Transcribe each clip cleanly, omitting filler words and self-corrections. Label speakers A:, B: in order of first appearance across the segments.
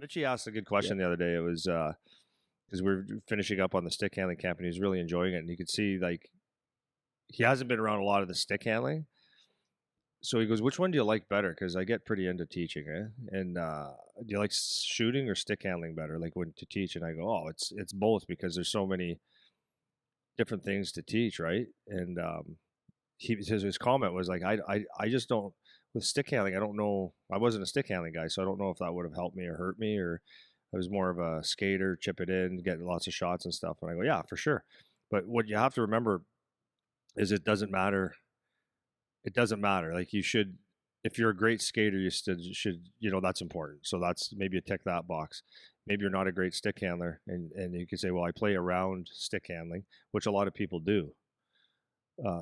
A: Mitchie asked a good question the other day. It was because we were finishing up on the stick handling camp, and he was really enjoying it. And you could see like he hasn't been around a lot of the stick handling. So he goes, "Which one do you like better?" Because I get pretty into teaching, And do you like shooting or stick handling better? Like when to teach, and I go, "Oh, it's both because there's so many different things to teach, right?" And his comment was like, I just don't with stick handling. I don't know. I wasn't a stick handling guy, so I don't know if that would have helped me or hurt me, or I was more of a skater, chip it in, get lots of shots and stuff. And I go, yeah, for sure. But what you have to remember is it doesn't matter. It doesn't matter. Like you should, if you're a great skater, you should, that's important. So that's maybe you tick that box. Maybe you're not a great stick handler, and you can say, well, I play around stick handling, which a lot of people do.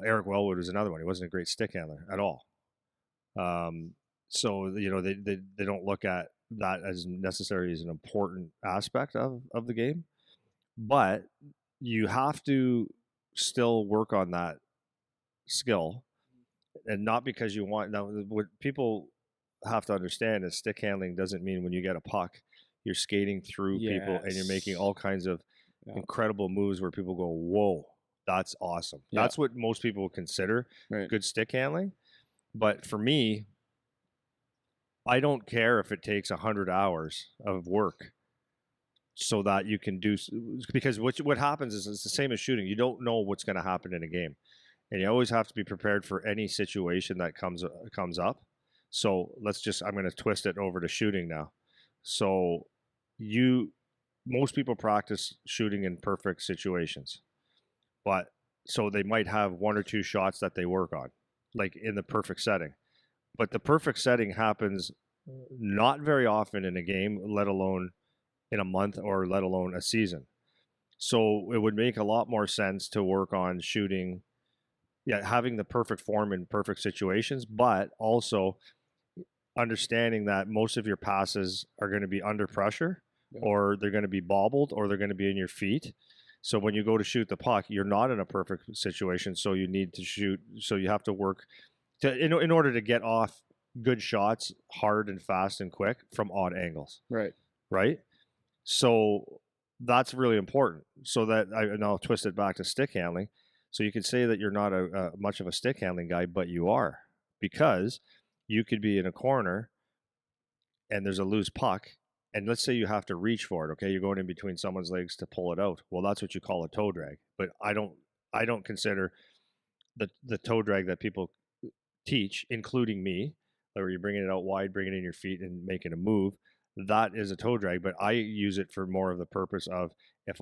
A: Eric Wellwood was another one. He wasn't a great stick handler at all. So they don't look at that as necessary as an important aspect of the game, but you have to still work on that skill, and not because you want. Now, what people have to understand is stick handling doesn't mean when you get a puck, you're skating through people and you're making all kinds of incredible moves where people go, whoa, that's awesome. Yeah. That's what most people consider good stick handling. But for me, I don't care if it takes 100 hours of work so that you can do, because what happens is it's the same as shooting. You don't know what's going to happen in a game, and you always have to be prepared for any situation that comes up. So I'm going to twist it over to shooting now. So most people practice shooting in perfect situations, but so they might have one or two shots that they work on, like in the perfect setting. But the perfect setting happens not very often in a game, let alone in a month or let alone a season. So it would make a lot more sense to work on shooting, having the perfect form in perfect situations, but also understanding that most of your passes are going to be under pressure, or they're going to be bobbled, or they're going to be in your feet. So when you go to shoot the puck, you're not in a perfect situation, so you need to shoot. So you have to work in order to get off good shots hard and fast and quick from odd angles. Right. So that's really important. So that and I'll twist it back to stick handling. So you could say that you're not a much of a stick handling guy, but you are, because you could be in a corner and there's a loose puck, and let's say you have to reach for it. Okay, you're going in between someone's legs to pull it out. Well, that's what you call a toe drag. But I don't consider the toe drag that people teach, including me, where you're bringing it out wide, bringing it in your feet and making a move. That is a toe drag, but I use it for more of the purpose of if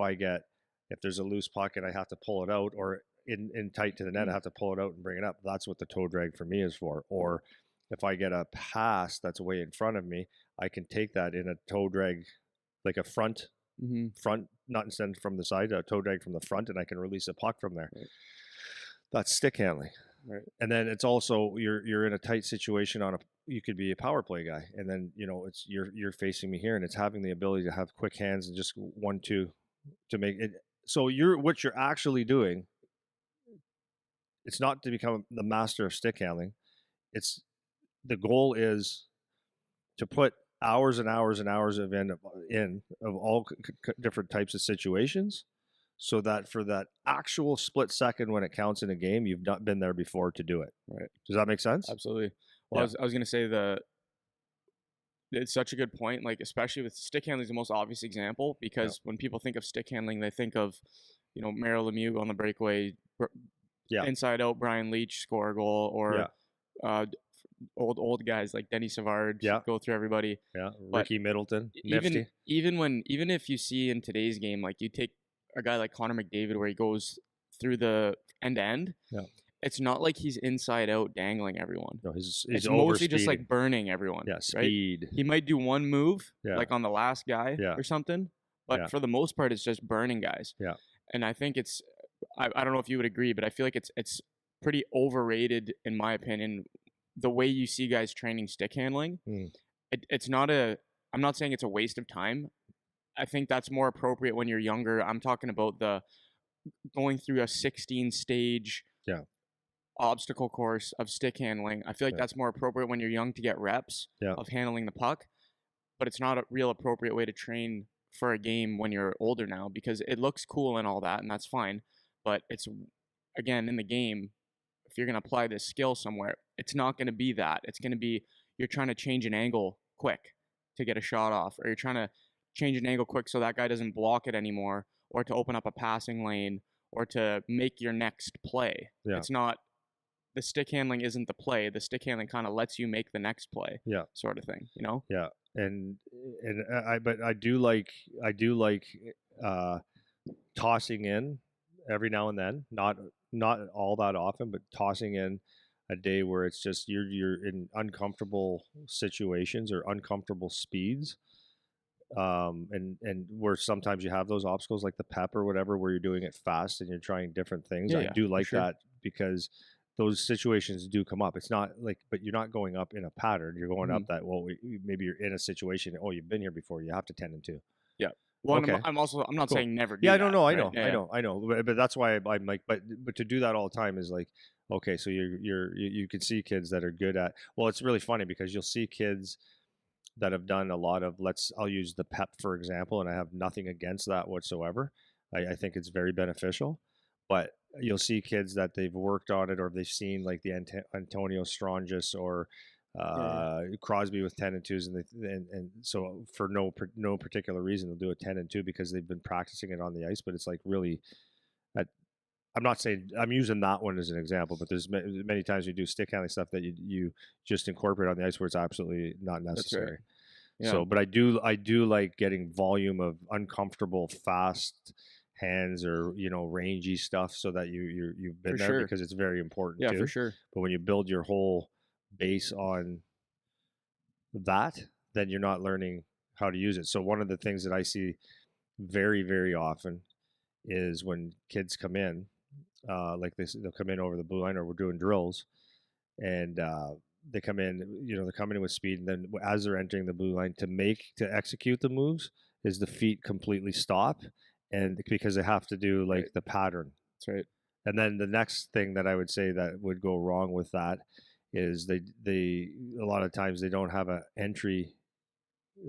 A: there's a loose puck and I have to pull it out, or in tight to the net, I have to pull it out and bring it up. That's what the toe drag for me is for. Or if I get a pass that's way in front of me, I can take that in a toe drag, like a front, not instead from the side, a toe drag from the front, and I can release a puck from there. That's stick handling. Right. And then it's also you're in a tight situation you could be a power play guy, and then it's you're facing me here, and it's having the ability to have quick hands and just 1-2 to make it. So what you're actually doing, it's not to become the master of stick handling. It's the goal is to put hours and hours and hours of all different types of situations, so that for that actual split second when it counts in a game, you've not been there before to do it. Right? Does that make sense?
B: Absolutely. Well, I was going to say it's such a good point. Like, especially with stick handling is the most obvious example, because when people think of stick handling, they think of, Mario Lemieux on the breakaway, inside out, Brian Leach score a goal, or old guys like Denny Savard go through everybody.
A: Yeah, Ricky Middleton, nifty.
B: Even if you see in today's game, like you take a guy like Connor McDavid where he goes through the end to end. Yeah. It's not like he's inside out dangling everyone.
A: No, he's
B: mostly just like burning everyone.
A: Yeah, speed.
B: Right? He might do one move, like on the last guy or something, but for the most part, it's just burning guys.
A: Yeah.
B: And I think I don't know if you would agree, but I feel like it's pretty overrated, in my opinion, the way you see guys training stick handling. It's not I'm not saying it's a waste of time. I think that's more appropriate when you're younger. I'm talking about the going through a 16 stage obstacle course of stick handling. I feel like that's more appropriate when you're young to get reps of handling the puck. but it's not a real appropriate way to train for a game when you're older now, because it looks cool and all that, and that's fine. But it's, again, in the game, if you're going to apply this skill somewhere, it's not going to be that. It's going to be, you're trying to change an angle quick to get a shot off, or you're trying to change an angle quick so that guy doesn't block it anymore, or to open up a passing lane, or to make your next play.
A: Yeah.
B: It's not, the stick handling isn't the play. The stick handling kind of lets you make the next play.
A: Yeah.
B: Sort of thing, you know?
A: Yeah. And I do like tossing in every now and then, not all that often, but tossing in a day where it's just you're in uncomfortable situations or uncomfortable speeds, and where sometimes you have those obstacles like the pep or whatever, where you're doing it fast and you're trying different things. I do like that, because those situations do come up. It's not like, but you're not going up in a pattern. You're going up that, well, maybe you're in a situation. Oh, you've been here before. You have to 10 and 2.
B: Yeah. Well,
A: okay.
B: I'm not saying never do
A: yeah,
B: that.
A: I
B: right?
A: know. I know. But that's why I'm like, but to do that all the time is like, okay, so you can see kids that are good at, well, it's really funny because you'll see kids that have done a lot of, I'll use the pep, for example, and I have nothing against that whatsoever. I think it's very beneficial, but you'll see kids that they've worked on it, or they've seen like the Antonio Strongis or Crosby with 10 and 2s, and so for no particular reason they'll do a 10 and 2 because they've been practicing it on the ice. But it's like really, I'm not saying, I'm using that one as an example, but there's many times you do stick handling stuff that you just incorporate on the ice where it's absolutely not necessary. Right. Yeah. So, but I do like getting volume of uncomfortable fast hands, or rangy stuff, so that you've been there, because it's very important.
B: Yeah, for sure.
A: But when you build your whole base on that, then you're not learning how to use it. So one of the things that I see very, very often is when kids come in, like they'll come in over the blue line, or we're doing drills, and they come in, they're coming in with speed, and then as they're entering the blue line, to execute the moves, is the feet completely stop, and because they have to do like the pattern.
B: That's right.
A: And then the next thing that I would say that would go wrong with that is they a lot of times they don't have a entry,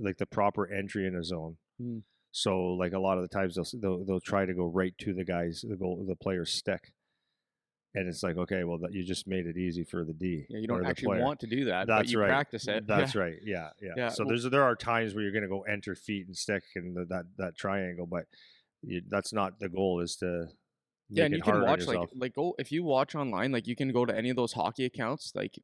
A: like the proper entry in a zone. So like a lot of the times they'll try to go right to the player's stick, and it's like, okay, well, you just made it easy for the D.
B: Yeah, you don't actually want to do that, but you practice it.
A: That's right. Yeah. So there are times where you're going to go enter, feet, and stick, and that triangle, but that's not the goal. Is to
B: and you can watch go if you watch online, like you can go to any of those hockey accounts, like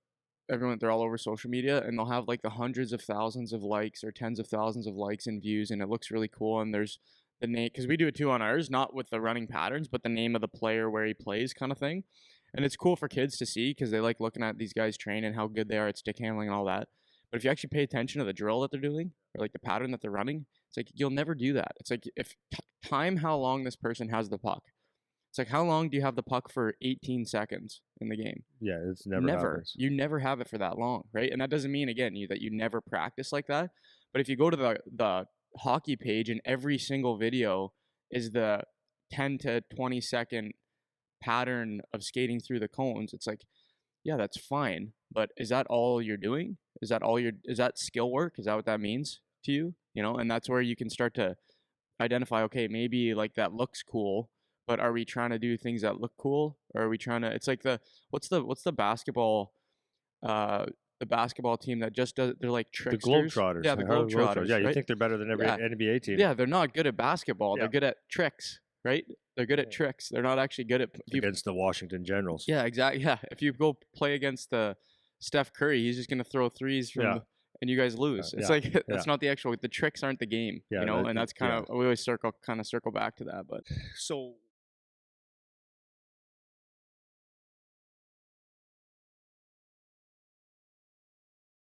B: they're all over social media, and they'll have like the hundreds of thousands of likes or tens of thousands of likes and views, and it looks really cool. And there's the name, because we do it too on ours, not with the running patterns, but the name of the player, where he plays, kind of thing. And it's cool for kids to see, because they like looking at these guys train and how good they are at stick handling and all that. But if you actually pay attention to the drill that they're doing, or like the pattern that they're running, it's like you'll never do that. It's like, if time how long this person has the puck. It's like, how long do you have the puck for 18 seconds in the game?
A: Yeah, it's never happens.
B: You never have it for that long, right? And that doesn't mean, again, that you never practice like that. But if you go to the hockey page, and every single video is the 10 to 20 second pattern of skating through the cones, it's like, yeah, that's fine. But is that all you're doing? Is that skill work? Is that what that means to you? And that's where you can start to identify, okay, maybe like that looks cool, but are we trying to do things that look cool? Or are we trying to, it's like what's the basketball, the basketball team that just does, they're like tricksters.
A: The Globetrotters.
B: Yeah, the Globetrotters.
A: Yeah, you think they're better than every NBA team.
B: Yeah, they're not good at basketball. They're good at tricks, right? They're good at tricks. They're not actually good at...
A: Against the Washington Generals.
B: Yeah, exactly. Yeah, if you go play against Steph Curry, he's just going to throw threes from... and you guys lose. It's like, that's not the actual... The tricks aren't the game, and that's kind of... We always circle back to that, but...
A: So